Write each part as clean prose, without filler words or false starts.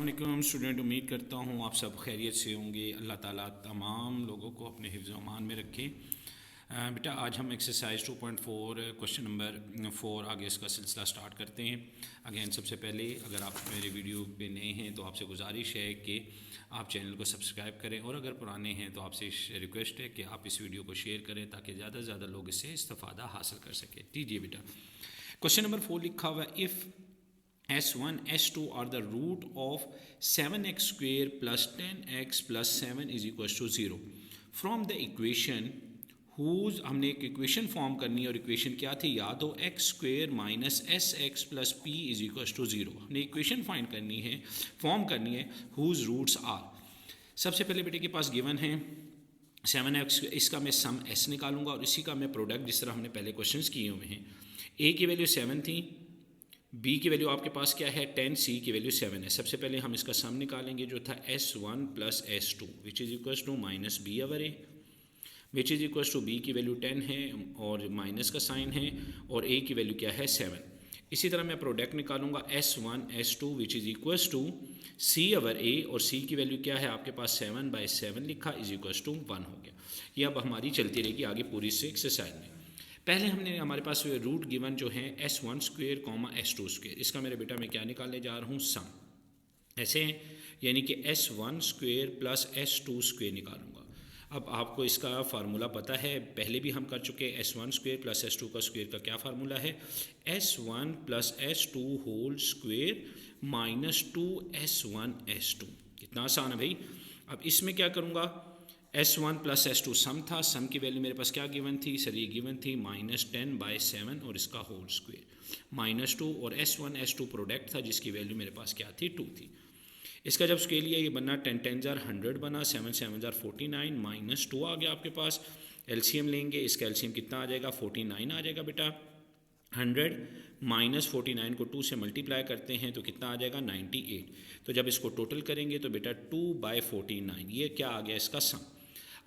अस्सलाम वालेकुम स्टूडेंट, उम्मीद करता हूँ आप सब खैरियत से होंगे। अल्लाह ताला तमाम लोगों को अपने हिफ्ज़ अमान में रखे। बेटा आज हम एक्सरसाइज 2.4 क्वेश्चन नंबर 4 आगे इसका सिलसिला स्टार्ट करते हैं। अगेन सबसे पहले अगर आप मेरे वीडियो पे नए हैं तो आपसे गुजारिश है कि आप चैनल को सब्सक्राइब करें, और अगर पुराने हैं तो आपसे रिक्वेस्ट है कि आप इस वीडियो को शेयर करें ताकि ज़्यादा से ज़्यादा लोग इससे इस्तेफ़ादा हासिल कर सकें। दीजिए बेटा, क्वेश्चन नंबर 4 लिखा हुआ है, if S1, S2 are the root of 7x square plus 10x plus 7 is equals to 0. From the equation whose हमने एक इक्वेशन फॉर्म करनी है, और इक्वेशन क्या थी याद हो, x square minus S x plus P is equals to 0। हमने इक्वेशन फाइंड करनी है, फॉर्म करनी है, हुज रूट्स आर। सबसे पहले बेटे के पास गिवन है 7x, इसका मैं सम s निकालूंगा और इसी का मैं प्रोडक्ट, जिस तरह हमने पहले क्वेश्चंस किए हुए हैं। a की वैल्यू 7 थी, b की वैल्यू आपके पास क्या है 10, c की वैल्यू 7 है। सबसे पहले हम इसका सम निकालेंगे जो था s1 plus s2 which is equals to minus b over a, which is equals to b की वैल्यू 10 है और माइनस का साइन है, और a की वैल्यू क्या है 7। इसी तरह मैं प्रोडक्ट निकालूंगा s1 s2 which is equals to c ओवर a, और c की वैल्यू क्या है आपके पास 7/7 लिखा इज इक्वल्स टू 1 हो गया। ये अब हमारी चलती रहेगी आगे पूरी से एक्सरसाइज में। पहले हमने हमारे पास रूट गिवन जो है s1 square comma s2 square, इसका मेरे बेटा मैं क्या निकालने जा रहा हूँ सम, ऐसे हैं, यानी कि s1 square plus s2 square निकालूंगा। अब आपको इसका फार्मूला पता है, पहले भी हम कर चुके हैं। s1 स्क्वेयर प्लस s2 का स्क्वेयर का क्या फार्मूला है, s1 plus s2 whole square minus 2s1 s2। कितना आसान है भाई। अब इसमें क्या करूँगा, S1 प्लस S2 सम था, सम की वैल्यू मेरे पास क्या गिवन थी सर, ये गिवन थी -10/7 और इसका होल स्क्वेयर -2, और S1 S2 प्रोडक्ट था जिसकी वैल्यू मेरे पास क्या थी 2 थी। इसका जब स्केल लिया ये बना 10 10 जार 100 बना, 7 7 जार 49 -2 आ गया आपके पास। एलसीएम लेंगे, इसका एलसीएम कितना आ जाएगा 49 आ जाएगा बेटा। 100 माइनस 49 को 2 से मल्टीप्लाई करते हैं तो कितना आ जाएगा 98। तो जब इसको टोटल करेंगे तो बेटा 2/49, ये क्या आ गया इसका सम।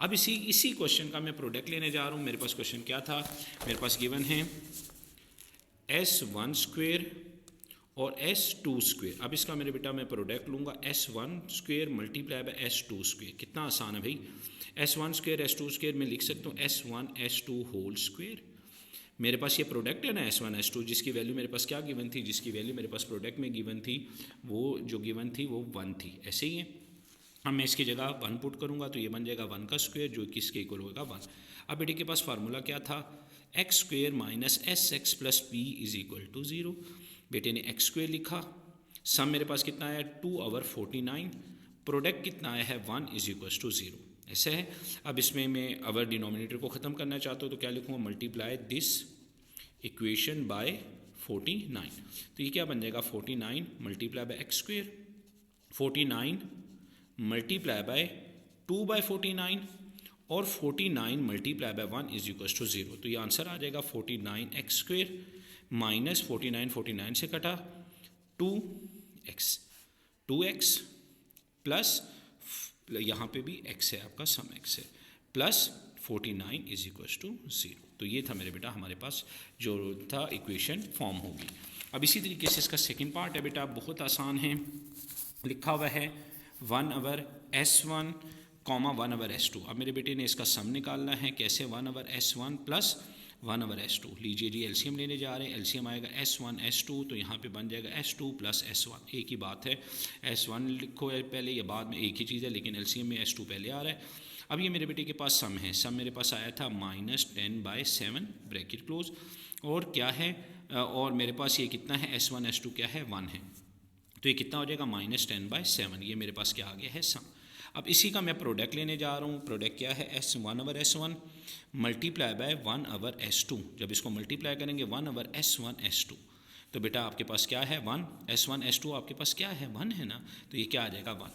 अब इसी क्वेश्चन का मैं प्रोडक्ट लेने जा रहा हूँ। मेरे पास क्वेश्चन क्या था, मेरे पास गिवन है s1 स्क्वेयर और s2 स्क्वेयर। अब इसका मेरे बेटा मैं प्रोडक्ट लूँगा s1 square multiply by s2 square. कितना आसान है भाई, s1 स्क्वेयर s2 स्क्वेयर में लिख सकता हूँ s1 s2 होल स्क्वेयर। मेरे पास ये प्रोडक्ट है ना s1 s2, जिसकी वैल्यू मेरे पास क्या गिवन थी, जिसकी वैल्यू मेरे पास प्रोडक्ट में गिवन थी, वो जो गिवन थी वो 1 थी। ऐसे ही है, अब मैं इसकी जगह 1 पुट करूँगा तो ये बन जाएगा 1 का स्क्वायर जो किसके इक्वल होगा 1। अब बेटे के पास फार्मूला क्या था, x square minus S x plus P is equal to 0। बेटे ने एक्स स्क्वेयर लिखा, सम मेरे पास कितना आया 2/49, प्रोडक्ट कितना आया है 1 इज इक्वल टू 0। ऐसे है। अब इसमें मैं अवर डिनोमिनेटर को ख़त्म करना चाहता हूँ तो क्या लिखूँगा, मल्टीप्लाई दिस इक्वेशन बाय 49। तो ये क्या बन जाएगा 49 multiply by x square, 49 multiply by 2/49, और 49 multiply by 1 is equal to 0। तो ये आंसर आ जाएगा 49x स्क्वेयर माइनस 49 से कटा 2x प्लस यहाँ पे भी x है आपका, सम x है, प्लस 49 इज इक्वल टू 0। तो ये था मेरे बेटा हमारे पास जो था इक्वेशन फॉर्म होगी। अब इसी तरीके से इसका सेकेंड पार्ट है बेटा, बहुत आसान है, लिखा हुआ है 1/s1 कॉमा 1/s2। अब मेरे बेटे ने इसका सम निकालना है, कैसे 1/s1 प्लस 1/s2। लीजिए जी, एलसीएम लेने जा रहे हैं, एलसीएम आएगा s1 s2, तो यहाँ पे बन जाएगा s2 प्लस s1। एक ही बात है, s1 लिखो है पहले या बाद में, एक ही चीज़ है, लेकिन एलसीएम में s2 पहले आ रहा है। अब ये मेरे बेटे के पास सम है, सम मेरे पास आया था -10/7 ब्रैकेट क्लोज, और क्या है, और मेरे पास ये कितना है s1 s2 क्या है 1 है, तो ये कितना हो जाएगा -10/7। ये मेरे पास क्या आ गया है सम। अब इसी का मैं प्रोडक्ट लेने जा रहा हूँ, प्रोडक्ट क्या है s1/s1 मल्टीप्लाई बाय 1/s2। जब इसको मल्टीप्लाई करेंगे 1/s1 s2 तो बेटा आपके पास क्या है 1, s1 s2 आपके पास क्या है 1 है ना, तो ये क्या आ जाएगा 1।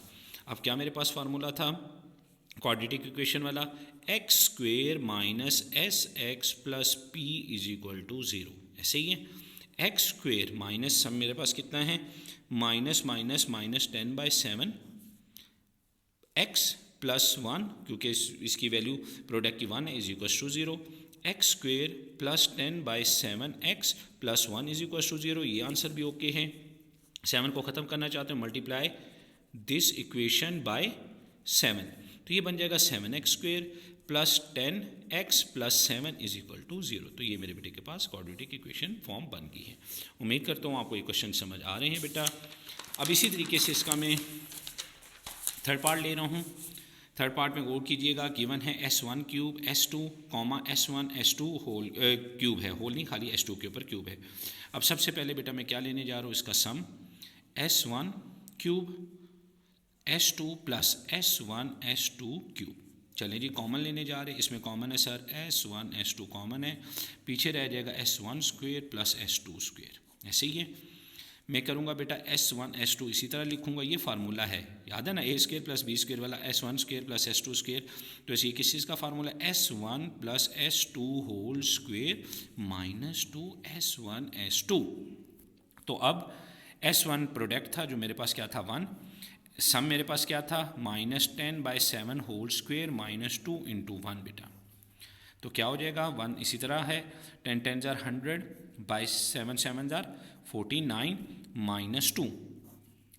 अब क्या मेरे पास फार्मूला था क्वाड्रेटिक इक्वेशन वाला, x square minus S x plus P is equal to 0। ऐसे ही है, एक्स स्क्वेयर माइनस सम मेरे पास कितना है -10/7 एक्स प्लस 1, क्योंकि इसकी वैल्यू प्रोडक्ट की 1 है, is equal to 0। X square plus 10/7 x plus 1 is equal to 0। ये आंसर भी ओके है। 7 को ख़त्म करना चाहते हैं, मल्टीप्लाई दिस इक्वेशन बाय 7, तो ये बन जाएगा 7x² plus 10x plus 7 is equal to 0। तो ये मेरे बेटे के पास क्वाड्रेटिक इक्वेशन फॉर्म बन गई है। उम्मीद करता हूँ आपको ये क्वेश्चन समझ आ रहे हैं बेटा। अब इसी तरीके से इसका मैं थर्ड पार्ट ले रहा हूँ। थर्ड पार्ट में गौर कीजिएगा, गिवन है S1 cube S2 comma S1 S2 whole cube है, होल नहीं खाली S2 के ऊपर क्यूब है। अब सबसे पहले बेटा मैं क्या लेने जा रहा हूँ, इसका सम S1 cube S2 plus S1 S2 cube. चलें जी कॉमन लेने जा रहे हैं, इसमें कॉमन है सर S1 S2 कॉमन है, पीछे रह जाएगा S1 square plus S2 square. ऐसे ही है, मैं करूँगा बेटा S1 S2 इसी तरह लिखूँगा, ये फार्मूला है, याद है ना, a square plus b square वाला, S1 square plus S2 square. तो ऐसे किस चीज़ का formula, S1 plus S2 whole square minus 2 S1 S2। तो अब S1 प्रोडक्ट था जो मेरे पास क्या था 1, सम मेरे पास क्या था -10/7 होल स्क्वेयर माइनस 2 इंटू 1 बेटा। तो क्या हो जाएगा 1 इसी तरह है, 10 10 jar 100 by 7 7 jar 49 minus 2।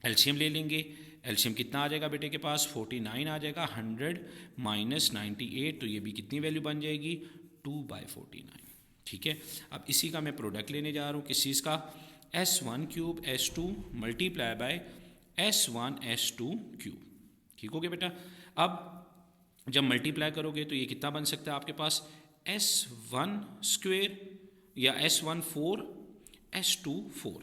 LCM ले लेंगे, एलसीएम कितना आ जाएगा बेटे के पास 49 आ जाएगा, 100 माइनस 98, तो ये भी कितनी वैल्यू बन जाएगी 2/49। ठीक है, अब इसी का मैं प्रोडक्ट लेने जा रहा हूँ, किस चीज़ का, S1 cube S2 multiply by S1 S2 cube. ठीक हो गया बेटा। अब जब मल्टीप्लाई करोगे तो ये कितना बन सकता है आपके पास S1 स्क्वेयर या S1 4 S2 4।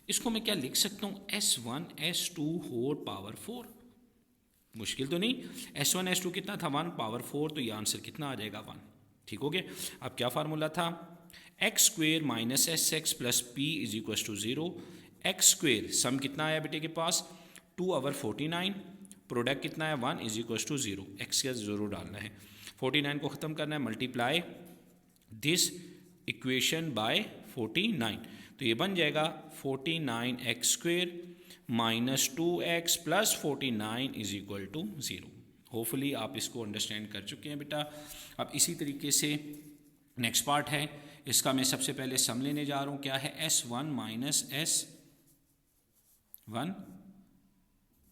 इसको मैं क्या लिख सकता हूँ S1 S2 होल पावर 4। मुश्किल तो नहीं, S1 S2 कितना था 1 पावर 4, तो ये आंसर कितना आ जाएगा 1। ठीक हो गया। अब क्या फार्मूला था, x square minus SX plus P is equal to 0। X square sum कितना आया बेटे के पास 2/49, प्रोडक्ट कितना है 1 इज इक्वल टू 0। एक्स का जरूर डालना है, 49 को ख़त्म करना है, मल्टीप्लाई दिस इक्वेशन बाय 49, तो ये बन जाएगा 49x square minus 2x plus 49 is equal to 0। Hopefully आप इसको अंडरस्टैंड कर चुके हैं बेटा। अब इसी तरीके से नेक्स्ट पार्ट है, इसका मैं सबसे पहले सम लेने जा रहा हूँ, क्या है S1 minus S1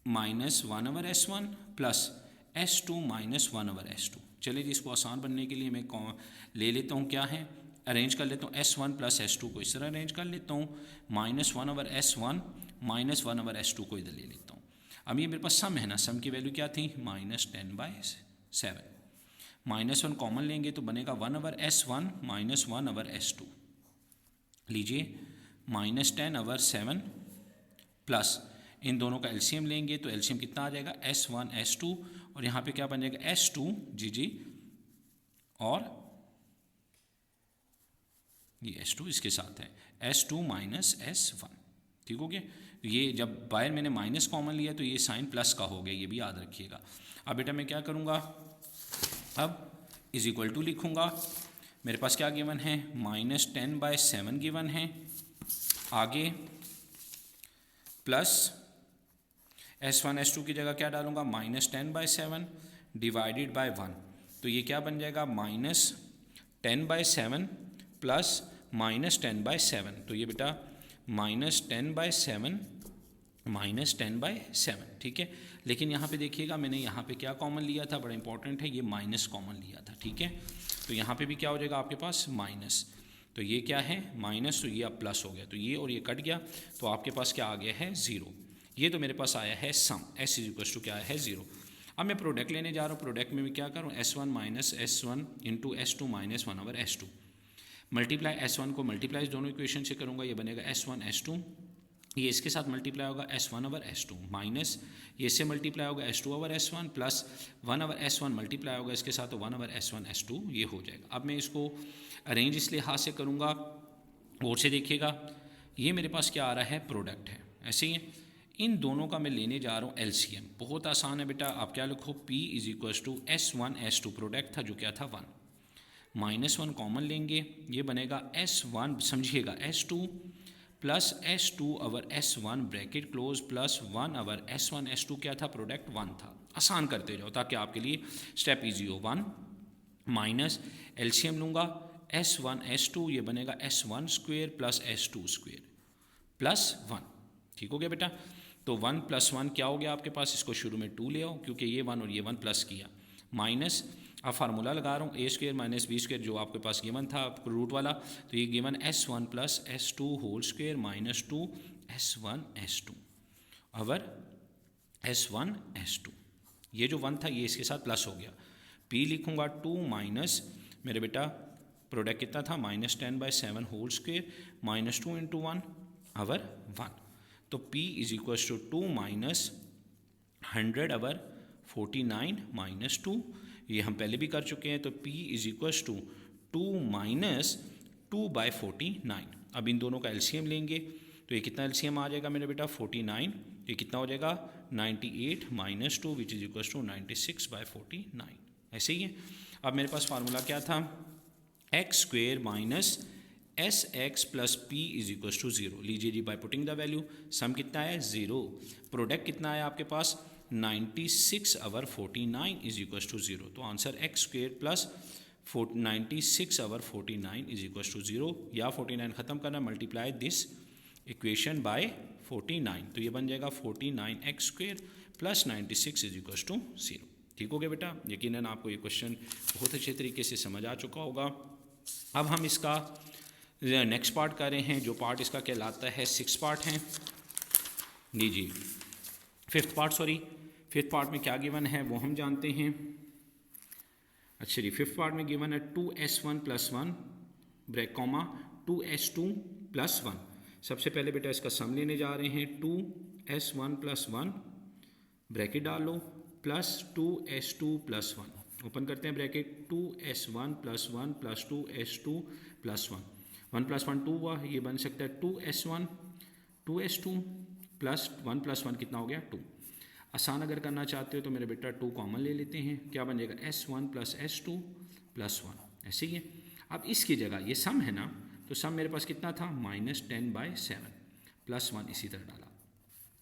minus 1/S1 plus S2 minus 1/S2। चलिए जी इसको आसान बनने के लिए मैं ले लेता हूँ, क्या है अरेंज कर लेता हूँ, S1 प्लस S2 को इस तरह अरेंज कर लेता हूँ, माइनस 1/S1 माइनस 1/S2 को इधर ले लेता हूँ। अब ये मेरे पास सम है ना, सम की वैल्यू क्या थी -10/7, -1 कॉमन लेंगे तो बनेगा 1/S1 माइनस 1/S2। लीजिए -10/7 प्लस इन दोनों का एलसीएम लेंगे तो एलसीएम कितना आ जाएगा S1 S2, और यहाँ पे क्या बन जाएगा S2 जी और ये S2 इसके साथ है S2 माइनस S1। ठीक हो गया। ये जब बाहर मैंने माइनस कॉमन लिया तो ये साइन प्लस का हो गया, ये भी याद रखिएगा। अब बेटा मैं क्या करूँगा, अब इज इक्वल टू लिखूँगा, मेरे पास क्या गिवन है -10/7 गिवन है, आगे प्लस S1 S2 की जगह क्या डालूंगा -10/7 डिवाइडेड बाय 1, तो ये क्या बन जाएगा -10/7 प्लस -10/7, तो ये बेटा -10/7 -10/7। ठीक है, लेकिन यहाँ पे देखिएगा मैंने यहाँ पे क्या कॉमन लिया था, बड़ा इंपॉर्टेंट है, ये माइनस कॉमन लिया था। ठीक है, तो यहाँ पे भी क्या हो जाएगा आपके पास माइनस, तो ये क्या है माइनस, तो ये अब प्लस हो गया, तो ये और ये कट गया, तो आपके पास क्या आ गया है 0। ये तो मेरे पास आया है सम S इज इक्वल टू क्या है 0। अब मैं प्रोडक्ट लेने जा रहा हूँ, प्रोडक्ट में मैं क्या करूँ S1 minus S1 into S2 minus 1/S2, multiply S1 को मल्टीप्लाई दोनों इक्वेशन से करूँगा, ये बनेगा S1 S2, ये इसके साथ मल्टीप्लाई होगा S1/S2 माइनस ये इससे मल्टीप्लाई होगा S2/S1 प्लस 1/S1 मल्टीप्लाई होगा इसके साथ, तो 1/S1 S2 ये हो जाएगा। अब मैं इसको अरेंज इस लिहाज से करूँगा, और से देखिएगा ये मेरे पास क्या आ रहा है प्रोडक्ट है, ऐसे ही है। इन दोनों का मैं लेने जा रहा हूँ एलसीएम, बहुत आसान है बेटा, आप क्या लिखो P is equal to S1 S2 product था जो क्या था 1, -1 कॉमन लेंगे, ये बनेगा S1 समझिएगा S2 plus S2/S1 bracket close plus 1/S1 S2 क्या था प्रोडक्ट 1 था। आसान करते जाओ ताकि आपके लिए स्टेप इजी हो। 1 माइनस एलसीएम लूँगा S1 S2, ये बनेगा S1 square plus S2 square plus 1। ठीक हो गया बेटा। तो 1 + 1 क्या हो गया आपके पास, इसको शुरू में 2 ले आओ क्योंकि ये 1 और ये 1 प्लस किया, माइनस, अब फार्मूला लगा रहा हूँ a² - b² जो आपके पास गिवन था रूट वाला, तो ये given s1 + s2 whole square minus 2 s1 s2 over s1 s2, ये जो 1 था ये इसके साथ प्लस हो गया, p लिखूँगा 2 माइनस मेरे बेटा प्रोडक्ट कितना था -10/7 होल स्क्वेयर माइनस 2 × 1 अवर 1, तो p = 2 माइनस 100 अवर 49 माइनस 2, ये हम पहले भी कर चुके हैं, तो p = 2 माइनस 2/49। अब इन दोनों का एलसीएम लेंगे तो ये कितना एलसीएम आ जाएगा मेरे बेटा 49, ये कितना हो जाएगा 98 minus 2 which is equal to 96/49, ऐसे ही है। अब मेरे पास फार्मूला क्या था, x² minus sx plus p is equal to 0, लीजिए जी by putting the value, sum कितना है 0, प्रोडक्ट कितना है आपके पास 96 अवर 49 इज इक्वल टू 0, तो answer x² plus 96 over 49 is equal to 0, या 49 ख़त्म करना, मल्टीप्लाई दिस इक्वेशन बाय 49, तो ये बन जाएगा 49x² plus 96 is equal to 0। ठीक हो गया बेटा, यकीनन आपको ये क्वेश्चन बहुत अच्छे तरीके से समझ आ चुका होगा। अब हम इसका नेक्स्ट पार्ट कर रहे हैं, जो पार्ट इसका कहलाता है 6 पार्ट हैं, लीजिए 5th पार्ट में क्या गिवन है वो हम जानते हैं। अच्छा जी, 5th पार्ट में गिवन है 2s1 + 1 ब्रैक कॉमा 2s2 + 1। सबसे पहले बेटा इसका सम लेने जा रहे हैं, 2s1 + 1 ब्रैकेट डाल लो प्लस 2s2 + 1, ओपन करते हैं ब्रैकेट, 2s1 + 1 + 2s2 + 1, 1 + 1 2 हुआ, ये बन सकता है 2s1 2s2 प्लस 1 + 1 कितना हो गया 2। आसान अगर करना चाहते हो तो मेरे बेटा 2 कॉमन ले लेते हैं, क्या बन जाएगा s1 + s2 + 1, ऐसे ही है। अब इसकी जगह ये सम है ना, तो सम मेरे पास कितना था -10/7 + 1 इसी तरह डाला,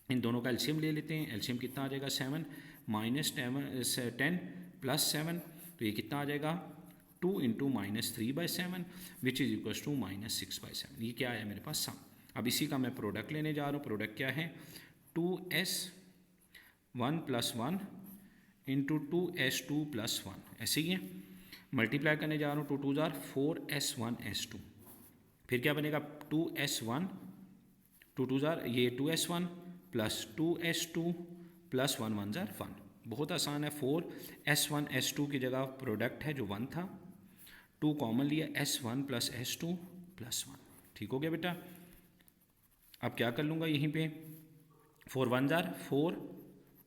इन दोनों का एलसीएम ले लेते हैं, एलसीएम कितना आ जाएगा 7 - 10 + 7, तो ये कितना आ जाएगा 2 × -3/7 विच इज इक्वल टू -6/7, ये क्या आया मेरे पास सम। अब इसी का मैं प्रोडक्ट लेने जा रहा हूँ, प्रोडक्ट क्या है 2s1 + 1 × 2s2 + 1, ऐसे ही है। मल्टीप्लाई करने जा रहा हूँ 2 × 2 = 4s1 s2, फिर क्या बनेगा 2s1 2 × 2 = ये 2s1 प्लस 2s2 प्लस 1 × 1 = 1, बहुत आसान है। 4s1 s2 की जगह प्रोडक्ट है जो 1 था, 2 कॉमन लिया s1 + s2 + 1, ठीक हो गया बेटा। अब क्या कर लूँगा यहीं पे 4 × 1 = 4,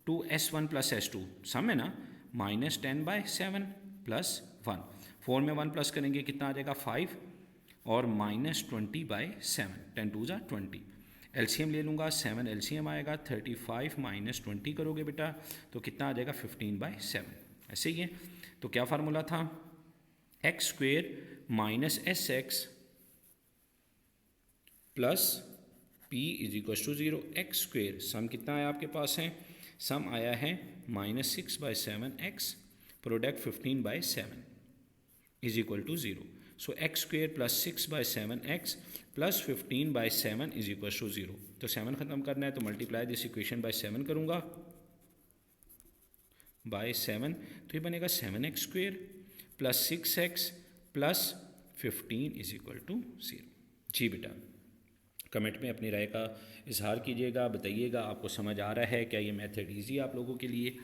2s1 + s2 सम है ना, -10/7 + 1, 4 में 1 प्लस करेंगे कितना आ जाएगा 5 और -20/7, 10 × 2 = 20, एलसीएम ले लूँगा 7 एलसीएम आएगा 35 - 20 करोगे बेटा तो कितना आ जाएगा 15/7, ऐसे ही है। तो क्या फार्मूला था x² - sx plus p is equal to 0, x² sum कितना आया आपके पास है, सम आया है -6/7x product 15/7 is equal to 0, so x² + 6/7x plus 15/7 is equal to 0, तो 7 ख़त्म करना है तो मल्टीप्लाई दिस इक्वेशन बाय 7 करूँगा बाय 7, तो ये बनेगा 7x² + 6x + 15 is equal to 0। जी बेटा, कमेंट में अपनी राय का इजहार कीजिएगा, बताइएगा आपको समझ आ रहा है क्या, ये मेथड ईजी है आप लोगों के लिए।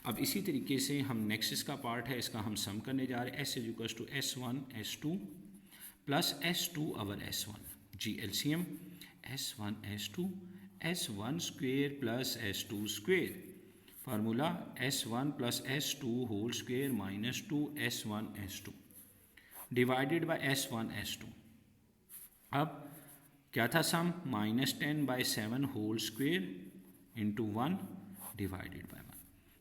अब इसी तरीके से हम नेक्स्ट इसका पार्ट है, इसका हम सम करने जा रहे हैं, s = s1 s2 plus s2 over s1, जी LCM s1 s2 s1² plus s2², formula s1 + s2 whole square minus 2 s1 s2 divided by s1 s2। अब क्या था sum -10/7 whole square into 1 divided by 1,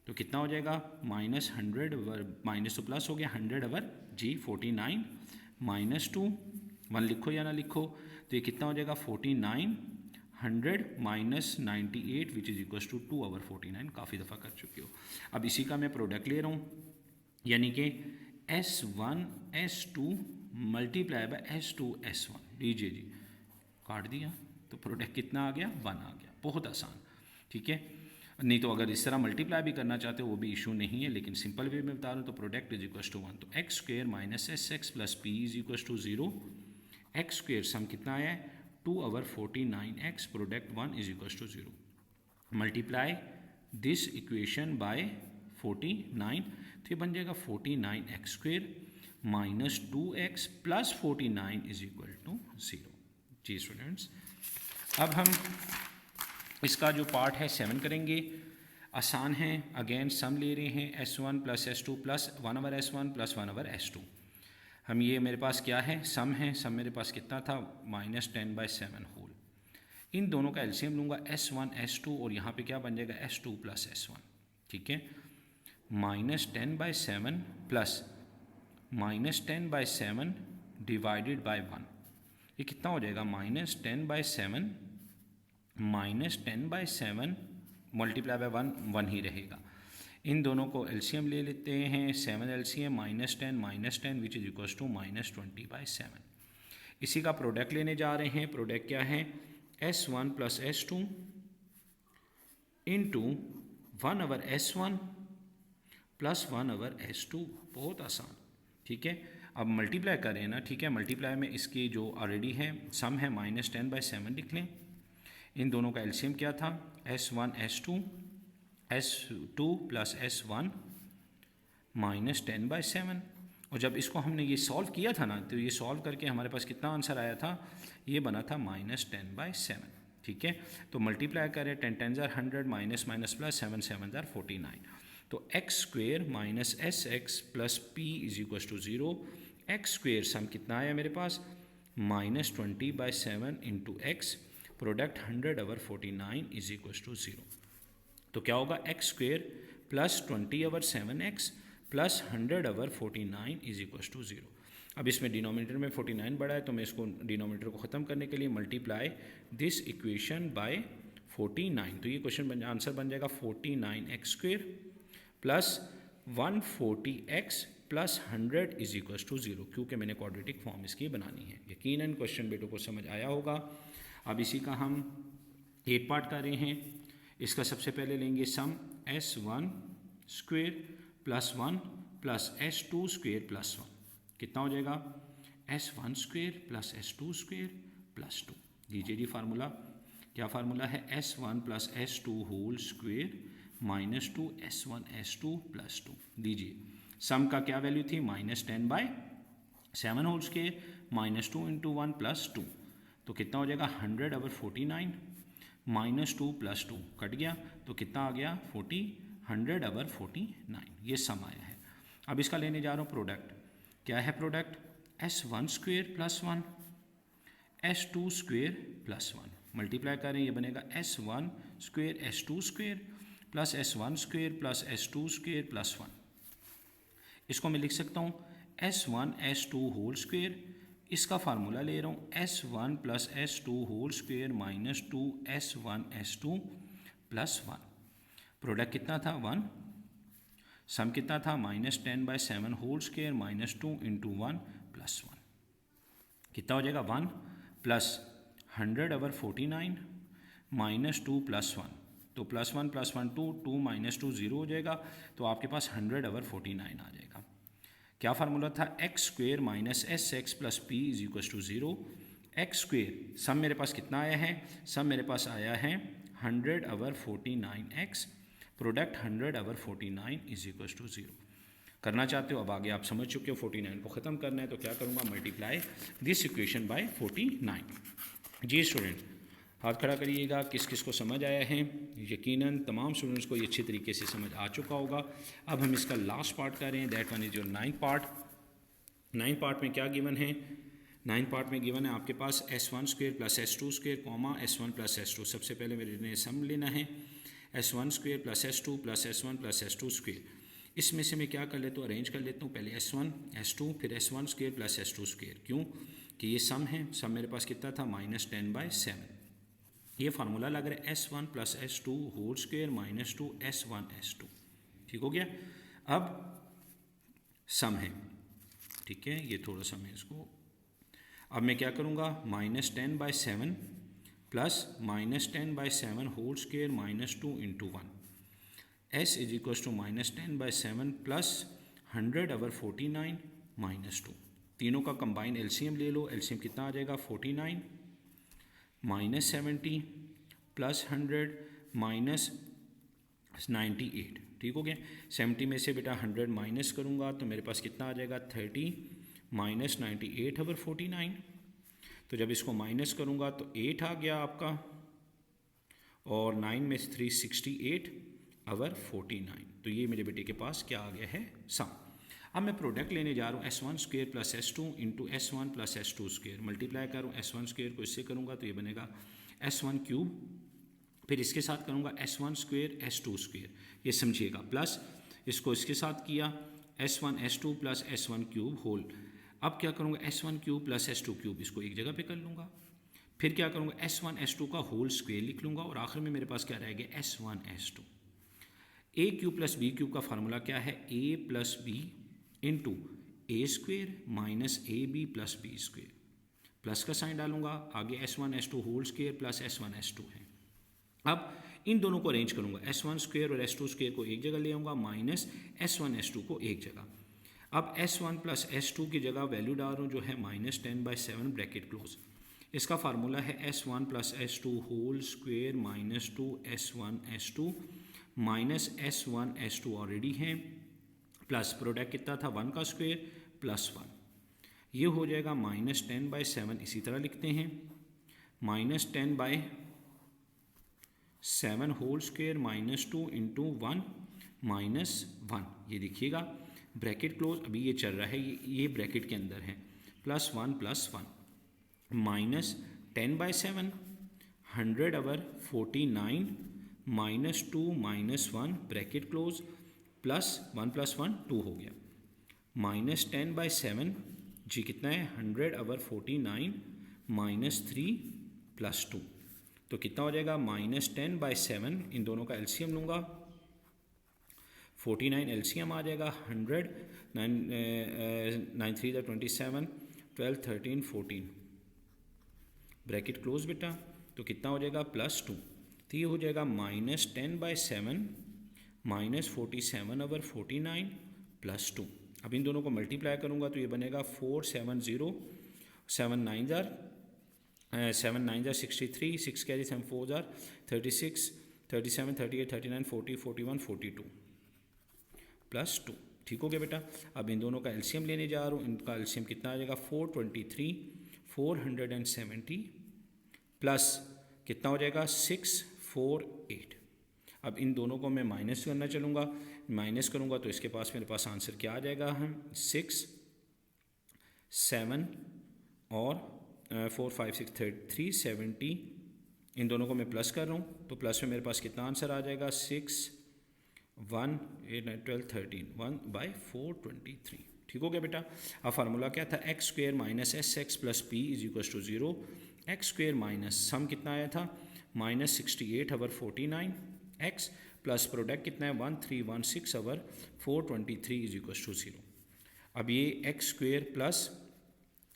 तो कितना हो जाएगा -100 अवर, minus तो plus हो गया 100 अवर जी 49 -2 1 लिखो या ना लिखो, तो ये कितना हो जाएगा 49 100 -98 विच इज इक्वल टू 2 अवर 49, काफ़ी दफ़ा कर चुके हो। अब इसी का मैं प्रोडक्ट ले रहा हूँ, यानी कि s1 s2 multiply by s2 s1, लीजिए जी काट दिया तो प्रोडक्ट कितना आ गया 1 आ गया, बहुत आसान। ठीक है। नहीं तो अगर इस तरह मल्टीप्लाई भी करना चाहते हो वो भी इशू नहीं है, लेकिन सिंपल वे में बता रहा हूँ। तो प्रोडक्ट इज इक्वल टू 1, तो x square minus S x plus P is equal to 0। X square sum कितना आया है 2/49x, product 1 is equal to 0। Multiply this equation by 49, तो ये बन जाएगा 49x square minus 2x plus 49 is equal to 0। जी students, अब हम इसका जो पार्ट है 7 करेंगे। आसान है, अगेन सम ले रहे हैं s1 plus s2 plus 1/s1 plus 1/s2। हम ये मेरे पास क्या है सम है, सम मेरे पास कितना था -10/7 होल। इन दोनों का एलसीएम लूँगा s1 s2 और यहाँ पे क्या बन जाएगा s2 प्लस s1। ठीक है, -10/7 प्लस -10/7 डिवाइडेड बाय 1, ये कितना हो जाएगा -10/7 -10/7 मल्टीप्लाई बाय 1, 1 ही रहेगा। इन दोनों को एलसीएम ले लेते हैं, 7 LCM -10 which is equal to -20/7। इसी का प्रोडक्ट लेने जा रहे हैं। प्रोडक्ट क्या है s1 plus s2 into 1/s1 plus 1/s2। बहुत आसान। ठीक है, अब मल्टीप्लाई करें ना। ठीक है, मल्टीप्लाई में इसकी जो ऑलरेडी है सम है -10/7 लिख लें। इन दोनों का एलसीएम क्या था s1 s2 प्लस s1 -10/7। और जब इसको हमने ये सॉल्व किया था ना, तो ये सॉल्व करके हमारे पास कितना आंसर आया था, ये बना था -10/7। ठीक है, तो मल्टीप्लाई करें 10 10 100 माइनस माइनस प्लस 7 7 49। तो x square minus S x plus P is equal to 0। X square sum कितना आया मेरे पास -20/7 into x, product 100/49 is equal to 0। तो क्या होगा x square plus 20/7x plus 100/49 is equal to 0। अब इसमें डिनोमिनेटर में 49 बड़ा है, तो मैं इसको डिनोमिनेटर को ख़त्म करने के लिए मल्टीप्लाई दिस इक्वेशन बाय 49। तो ये क्वेश्चन आंसर बन जाएगा 49x square plus 140x plus 100 is equal to 0, क्योंकि मैंने क्वाड्रेटिक फॉर्म इसकी बनानी है। यकीनन क्वेश्चन बेटों को समझ आया होगा। अब इसी का हम 8 पार्ट कर रहे हैं। इसका सबसे पहले लेंगे सम s1 square plus 1 plus s2 square plus 1, कितना हो जाएगा s1 square plus s2 square plus 2। दीजिए जी फार्मूला, क्या फार्मूला है s1 plus s2 whole square minus 2 s1 s2 plus 2। दीजिए सम का क्या वैल्यू थी -10/7 होल स्क्वेयर -2 इंटू 1 प्लस 2, तो कितना हो जाएगा 100/49 -2 प्लस 2 कट गया, तो कितना आ गया 100/49। ये सम आया है। अब इसका लेने जा रहा हूँ प्रोडक्ट। क्या है product s1 square plus 1 s2 square plus 1, multiply करें ये बनेगा s1 square s2 square plus s1 square plus s2 square plus 1। इसको मैं लिख सकता हूँ s1 s2 होल स्क्वेयर, इसका फार्मूला ले रहा हूँ s1 plus s2 whole square minus 2 s1 s2 plus 1। Product कितना था 1, सम कितना था -10/7 whole square minus 2 into 1 plus 1, कितना हो जाएगा 1 प्लस 100/49 माइनस 2 प्लस 1, तो प्लस 1 प्लस 1 2, 2 माइनस 2 0 हो जाएगा, तो आपके पास 100/49 आ जाएगा। क्या फार्मूला था x square minus S x plus P is equal to 0। X square sum मेरे पास कितना आया है, सम मेरे पास आया है 100/49x, product 100/49 is equal to 0। करना चाहते हो, अब आगे आप समझ चुके हो 49 को ख़त्म करना है, तो क्या करूँगा मल्टीप्लाई दिस इक्वेशन बाय 49। जी स्टूडेंट, हाथ खड़ा करिएगा किस किस को समझ आया है। यकीनन तमाम स्टूडेंट्स को ये अच्छी तरीके से समझ आ चुका होगा। अब हम इसका लास्ट पार्ट कर रहे हैं, that one is your 9th part. 9th part में क्या गिवन है, 9th पार्ट में गिवन है आपके पास s1 square plus s2 square comma s1 plus s2। सबसे पहले मेरे सम लेना है s1 square plus s2 plus s1 plus s2 square. इसमें से मैं क्या कर लेता हूँ, अरेंज कर लेता हूँ, पहले s1 s2 फिर s1 square plus s2 square. क्यों कि ये सम है, सम मेरे पास कितना था -10/7। ये फार्मूला लग रहा है s1 plus s2 whole square minus 2 s1 s2। ठीक हो गया। अब सम है, ठीक है, ये थोड़ा सा मैं इसको, अब मैं क्या करूँगा -10/7 plus -10/7 whole square -2 into 1 s is equal to -10/7 plus 100/49 -2। तीनों का कंबाइन एलसीएम ले लो, एलसीएम कितना आ जाएगा 49 -70 प्लस 100 -98। ठीक हो गया। 70 में से बेटा 100 माइनस करूँगा तो मेरे पास कितना आ जाएगा 30 -98/49। तो जब इसको माइनस करूँगा तो 8 आ गया आपका, और 9 में 3 68/49। तो ये मेरे बेटे के पास क्या आ गया है सम। अब मैं प्रोडक्ट लेने जा रहा हूँ S1 square plus S2 into S1 plus S2 square. Multiply करूँ S1 स्क्वेयर को इससे करूँगा तो ये बनेगा S1 क्यूब, फिर इसके साथ करूँगा S1 स्क्वेयर S2 स्क्वेयर, ये समझिएगा, प्लस इसको इसके साथ किया S1 S2 plus S1 cube whole. अब क्या करूँगा S1 cube plus S2 cube, इसको एक जगह पे कर लूँगा, फिर क्या करूँगा S1 S2 का होल स्क्वेयर लिख लूँगा, और आखिर में मेरे पास क्या रह गया S1 S2। A cube plus b cube का फार्मूला क्या है a plus b into a square minus a b plus b square, plus का साइन डालूंगा, आगे S1 S2 whole square plus S1 S2 है। अब इन दोनों को अरेंज करूंगा, S1 स्क्वेयर और S2 स्क्वेयर को एक जगह ले आऊँगा, माइनस S1 S2 को एक जगह। अब S1 प्लस S2 की जगह वैल्यू डाल रहा हूँ जो है -10/7 ब्रैकेट क्लोज। इसका फार्मूला है S1 plus S2 whole square minus 2 S1 S2 minus S1 S2 already है, प्लस प्रोडक्ट कितना था 1 का स्क्वेयर प्लस 1, ये हो जाएगा -10/7। इसी तरह लिखते हैं -10/7 होल स्क्वेयर -2 इंटू 1 -1। ये देखिएगा ब्रैकेट क्लोज, अभी ये चल रहा है, ये ब्रैकेट के अंदर है, +1 +1 -10/7 100/49 -2 -1 ब्रैकेट क्लोज, +1 +1 2 हो गया, -10/7 जी कितना है 100/49 -3 +2, तो कितना हो जाएगा -10/7। इन दोनों का एलसीएम लूँगा, 49 एलसीएम आ जाएगा, 100 9 3 27 12 13 14 ब्रैकेट क्लोज बेटा, तो कितना हो जाएगा +2, तो ये हो जाएगा -10/7 -47/49 +2। अब इन दोनों को मल्टीप्लाई करूँगा तो ये बनेगा 470 7 9 63 6 कैरी 7 4 36 37 38 39 40 41 42 +2। ठीक हो गया बेटा। अब इन दोनों का एलसीएम लेने जा रहा हूँ, इनका एलसीएम कितना आ जाएगा 423 470 प्लस कितना हो जाएगा 648। अब इन दोनों को मैं माइनस करना चलूँगा, माइनस करूँगा तो इसके पास मेरे पास आंसर क्या आ जाएगा, हम 6 7 और 4 5 6 370। इन दोनों को मैं प्लस कर रहा हूँ तो प्लस में मेरे पास कितना आंसर आ जाएगा 6 1 8 9 12 13 1/423। ठीक हो गया बेटा। अब फार्मूला क्या था x square minus SX plus P is equal to 0, x square minus sum कितना आया था -68/49 x प्लस प्रोडक्ट कितना है 1316/423 इज इक्वल टू 0। अब ये x square plus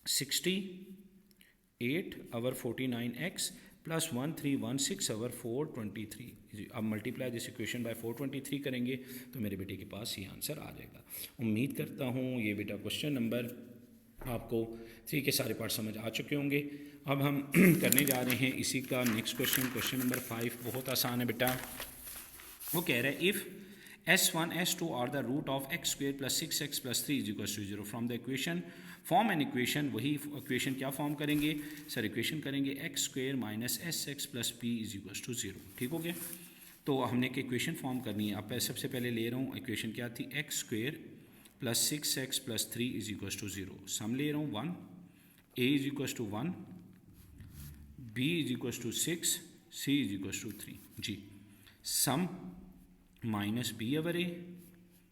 68/49x plus 1316/423, अब मल्टीप्लाई दिस इक्वेशन बाय 423 करेंगे तो मेरे बेटे के पास ये आंसर आ जाएगा। उम्मीद करता हूँ ये बेटा क्वेश्चन नंबर आपको 3 के सारे पार्ट समझ आ चुके होंगे। अब हम करने जा रहे हैं इसी का नेक्स्ट क्वेश्चन, क्वेश्चन नंबर 5। बहुत आसान है बेटा। वो कह रहा है if S1 S2 are the root of x square plus 6x plus 3 is equal to 0 from the equation form an equation. वही इक्वेशन क्या फॉर्म करेंगे सर, इक्वेशन करेंगे x square minus SX plus P is equal to 0। ठीक हो गया। तो हमने एक इक्वेशन फॉर्म करनी है। अब सबसे पहले ले रहा हूँ इक्वेशन क्या थी, x square plus 6x plus 3 is equal to 0। Sum ले रहा हूँ 1, a is equal to 1, b is equal to 6, c is equal to 3 जी। Sum minus b over a,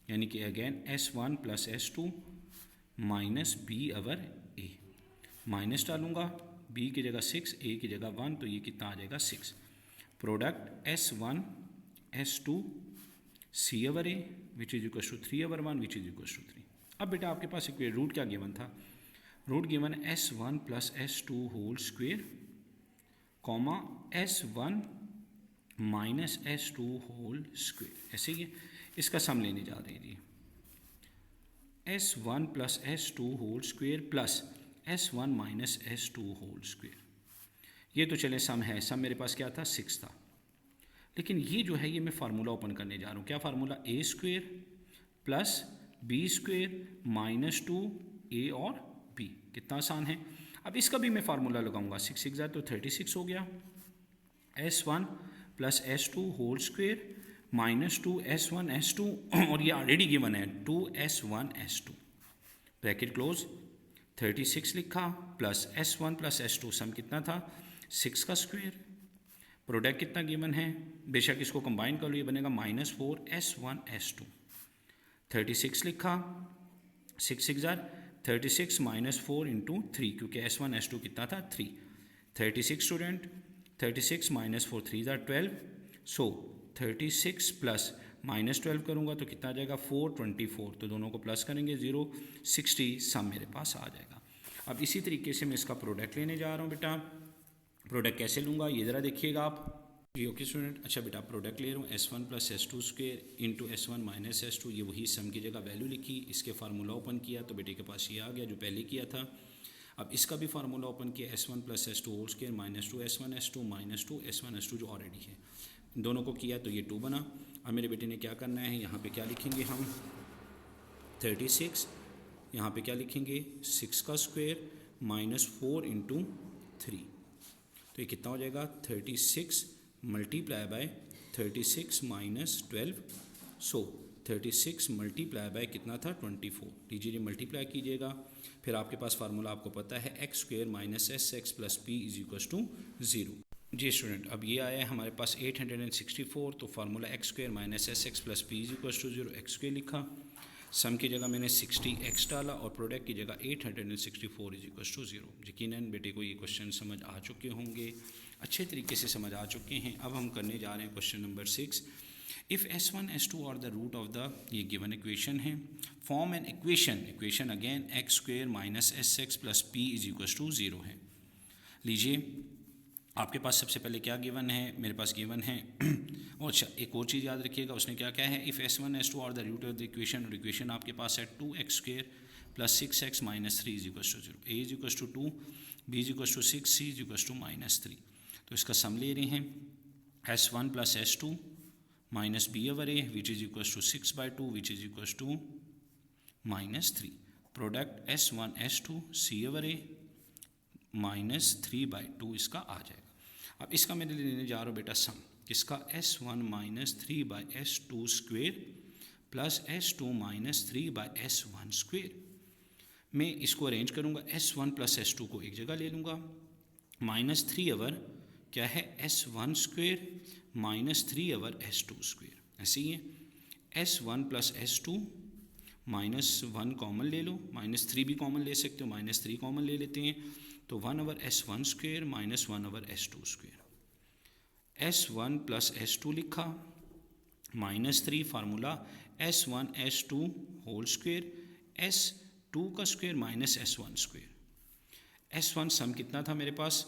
यानी कि again S1 plus S2 minus b over a, minus डालूंगा, b की जगह 6, a की जगह 1, तो ये कितना आ जाएगा 6। Product S1 S2 c over a which is equal to 3 over 1 which is equal to 3। अब बेटा आपके पास एक रूट क्या गिवन था, root given S1 plus S2 whole square comma S1 minus S2 whole square. ऐसे ही इसका सम लेने जा रहे हैं जी। S1 plus S2 whole square plus S1 minus S2 whole square. ये तो चले सम है, सम मेरे पास क्या था 6 था, लेकिन ये जो है ये मैं फार्मूला ओपन करने जा रहा हूँ। क्या formula? A square plus b square minus 2 a और बी। कितना आसान है। अब इसका भी मैं फार्मूला लगाऊंगा। 6 6 तो 36 हो गया। S1 plus S2 whole square minus 2 S1 S2 और ये ऑलरेडी गिवन है 2 S1 S2 ब्रैकेट क्लोज। 36 लिखा प्लस S1 प्लस S2 सम कितना था 6 का स्क्वेयर। प्रोडक्ट कितना गिवन है, बेशक इसको कंबाइन कर लो, ये बनेगा -4 S1 S2। 36 लिखा, 6 6 36 -4 इंटू 3, क्योंकि S1 S2 कितना था 3। 36 स्टूडेंट, 36 -4 3 12। सो 36 प्लस -12 करूँगा तो कितना आ जाएगा 424। तो दोनों को प्लस करेंगे 0 60 सम मेरे पास आ जाएगा। अब इसी तरीके से मैं इसका प्रोडक्ट लेने जा रहा हूँ बेटा। प्रोडक्ट कैसे लूँगा ये ज़रा देखिएगा आप जी। ओके स्टूडेंट, अच्छा बेटा प्रोडक्ट ले रहा हूँ S1 plus S2 square into S1 minus S2। ये वही सम की जगह वैल्यू लिखी, इसके फार्मूला ओपन किया तो बेटे के पास ये आ गया जो पहले किया था। अब इसका भी फार्मूला ओपन किया S1 plus S2 whole square minus 2 S1 S2 minus 2 S1 S2 जो ऑलरेडी है, दोनों को किया तो ये 2 बना। अब मेरे बेटे ने क्या करना है, यहाँ पे क्या लिखेंगे हम 36, यहाँ पे क्या लिखेंगे 6 का स्क्वेयर -4 इंटू 3। तो ये कितना हो जाएगा 36 multiply by 36 minus 12। So 36 multiply by कितना था 24। लीजिए मल्टीप्लाई कीजिएगा, फिर आपके पास फार्मूला आपको पता है x square minus S x plus P is equal to 0। जी स्टूडेंट, अब ये आया है हमारे पास 864, तो formula x square minus S x plus P is equal to 0। X square लिखा, सम की जगह मैंने 60x डाला और प्रोडक्ट की जगह 864 इज इक्वल टू 0। यकीनन बेटे को ये क्वेश्चन समझ आ चुके होंगे, अच्छे तरीके से समझ आ चुके हैं। अब हम करने जा रहे हैं question number 6। If S1 S2 और द रूट ऑफ द, ये गिवन इक्वेशन है, form an equation again x square minus S x plus P is equal to 0 है। लीजिए आपके पास सबसे पहले क्या गिवन है, मेरे पास गिवन है और अच्छा एक और चीज़ याद रखिएगा, उसने क्या है, इफ़ S1 S2 और the root of the equation, और इक्वेशन आपके पास है 2x square plus 6x minus 3 is equal to 0। A is equal to 2, b is equal to 6, c is equal to -3। तो इसका सम ले रहे हैं S1 plus S2 minus b over a which is equal to 6/2 which is equal to -3। Product S1 S2 c over a -3/2 इसका आ जाएगा। अब इसका मैं लेने जा रहा हूँ बेटा सम, इसका S1 minus 3/S2 square plus S2 minus 3/S1 square. मैं इसको अरेंज करूँगा, S1 प्लस S2 को एक जगह ले लूँगा, -3 ओवर क्या है S1 square -3 over S2 square. ऐसे ही है S1 प्लस S2 -1 कॉमन ले लो, -3 भी कॉमन ले सकते हो, -3 कॉमन ले लेते हैं तो 1 over S1 square -1 over S2 square. S1 plus S2 लिखा, -3 formula S1 S2 whole square S2 का square minus S1 square. S1 सम कितना था मेरे पास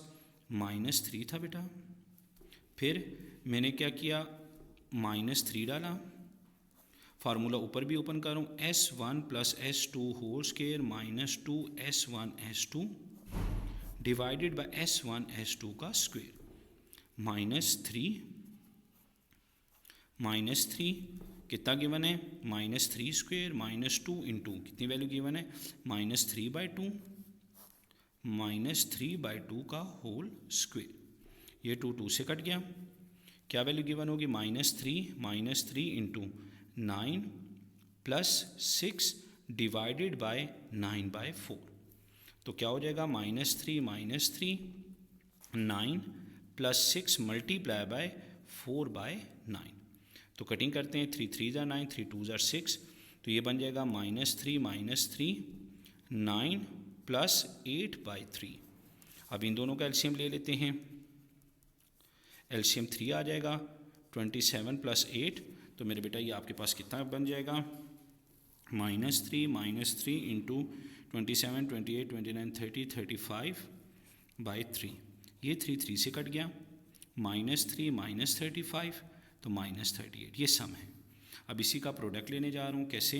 -3 था बेटा, फिर मैंने क्या किया -3 डाला, फार्मूला ऊपर भी ओपन करूँ S1 plus S2 whole square -2 S1 S2 divided by S1 S2 का स्क्वेयर -3 कितना गिवन है -3 स्क्वेयर -2 इंटू कितनी वैल्यू गिवन है -3/2 -3/2 का होल स्क्वेयर। ये 2 2 से कट गया, क्या वैल्यू गिवन होगी -3 इंटू 9 प्लस 6 डिवाइडेड बाय 9/4। तो क्या हो जाएगा -3 9 प्लस 6 मल्टीप्लाई बाय 4/9। तो कटिंग करते हैं, 3 3 ज़ा 9, 3 2 ज़ा 6, तो ये बन जाएगा -3 9 प्लस 8/3। अब इन दोनों का एलसीएम ले लेते हैं, एलसीएम 3 आ जाएगा, 27 प्लस 8, तो मेरे बेटा ये आपके पास कितना बन जाएगा -3 इंटू 27 28 29 30 35/3। ये 3 3 से कट गया, -3 -35 तो -38, ये सम है। अब इसी का प्रोडक्ट लेने जा रहा हूँ, कैसे?